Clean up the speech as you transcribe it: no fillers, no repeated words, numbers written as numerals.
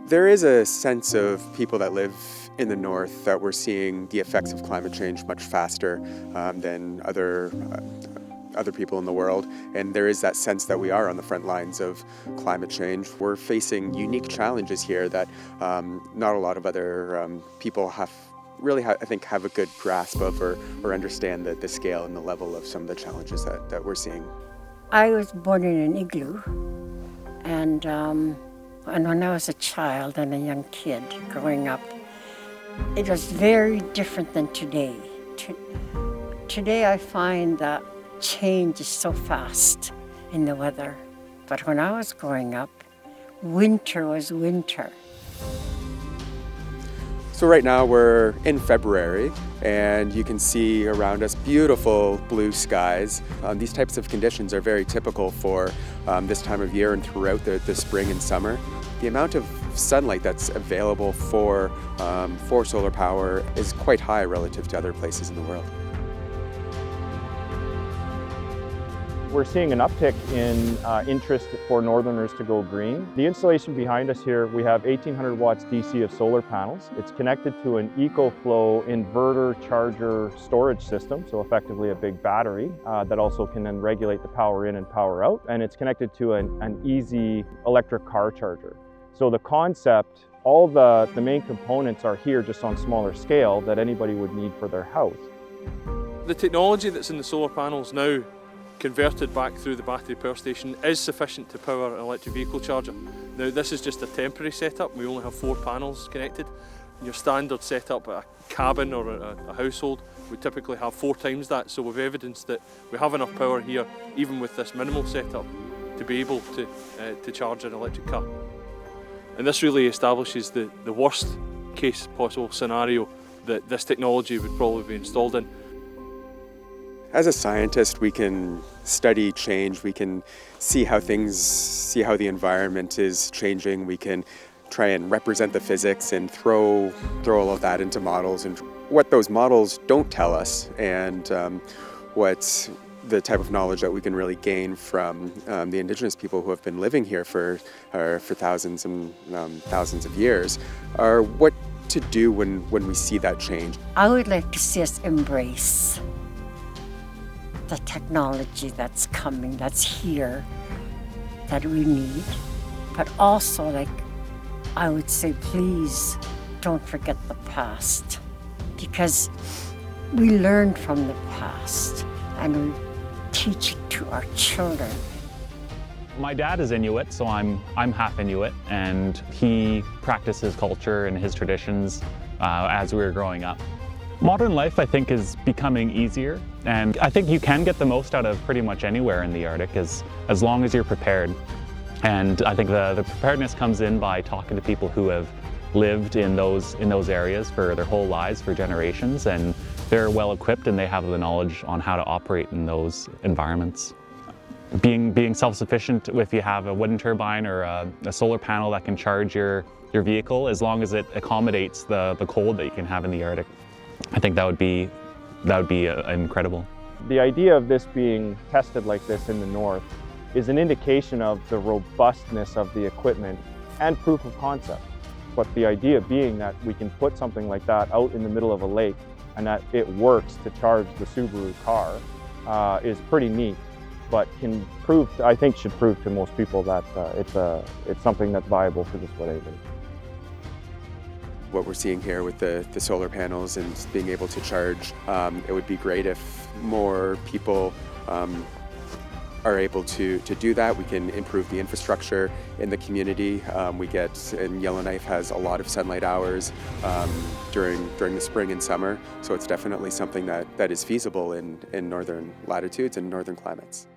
There is a sense of people that live in the north that we're seeing the effects of climate change much faster than other people in the world, and there is that sense that we are on the front lines of climate change. We're facing unique challenges here that not a lot of other people have a good grasp of or understand the scale and the level of some of the challenges that we're seeing. I was born in an igloo, and when I was a child and a young kid growing up, it was very different than today. Today I find that change is so fast in the weather. But when I was growing up, winter was winter. So right now we're in February, and you can see around us beautiful blue skies. These types of conditions are very typical for this time of year and throughout the spring and summer. The amount of sunlight that's available for solar power is quite high relative to other places in the world. We're seeing an uptick in interest for northerners to go green. The installation behind us here, we have 1800 watts DC of solar panels. It's connected to an EcoFlow inverter charger storage system, so effectively a big battery that also can then regulate the power in and power out. And it's connected to an Easee electric car charger. So the concept, all the main components are here just on smaller scale that anybody would need for their house. The technology that's in the solar panels now, converted back through the battery power station, is sufficient to power an electric vehicle charger. Now this is just a temporary setup. We only have 4 panels connected. Your standard setup at a cabin or a household would typically have 4 times that, so we've evidenced that we have enough power here, even with this minimal setup, to be able to charge an electric car. And this really establishes the worst case possible scenario that this technology would probably be installed in. As a scientist, we can study change, we can see how the environment is changing, we can try and represent the physics and throw all of that into models. And what those models don't tell us, and what's the type of knowledge that we can really gain from the Indigenous people who have been living here for thousands and thousands of years, are what to do when we see that change. I would like to see us embrace the technology that's coming, that's here, that we need. But also, like, I would say, please don't forget the past, because we learn from the past and we teach it to our children. My dad is Inuit, so I'm half Inuit, and he practices culture and his traditions as we were growing up. Modern life, I think, is becoming easier, and I think you can get the most out of pretty much anywhere in the Arctic as long as you're prepared. And I think the preparedness comes in by talking to people who have lived in those areas for their whole lives, for generations, and they're well equipped and they have the knowledge on how to operate in those environments. Being self-sufficient, if you have a wind turbine or a solar panel that can charge your vehicle, as long as it accommodates the cold that you can have in the Arctic, I think that would be incredible. The idea of this being tested like this in the north is an indication of the robustness of the equipment and proof of concept. But the idea being that we can put something like that out in the middle of a lake and that it works to charge the Subaru car is pretty neat, but I think should prove to most people that it's something that's viable for just what it is. What we're seeing here with the solar panels and being able to charge, it would be great if more people are able to do that. We can improve the infrastructure in the community. Yellowknife has a lot of sunlight hours during the spring and summer, so it's definitely something that is feasible in northern latitudes and northern climates.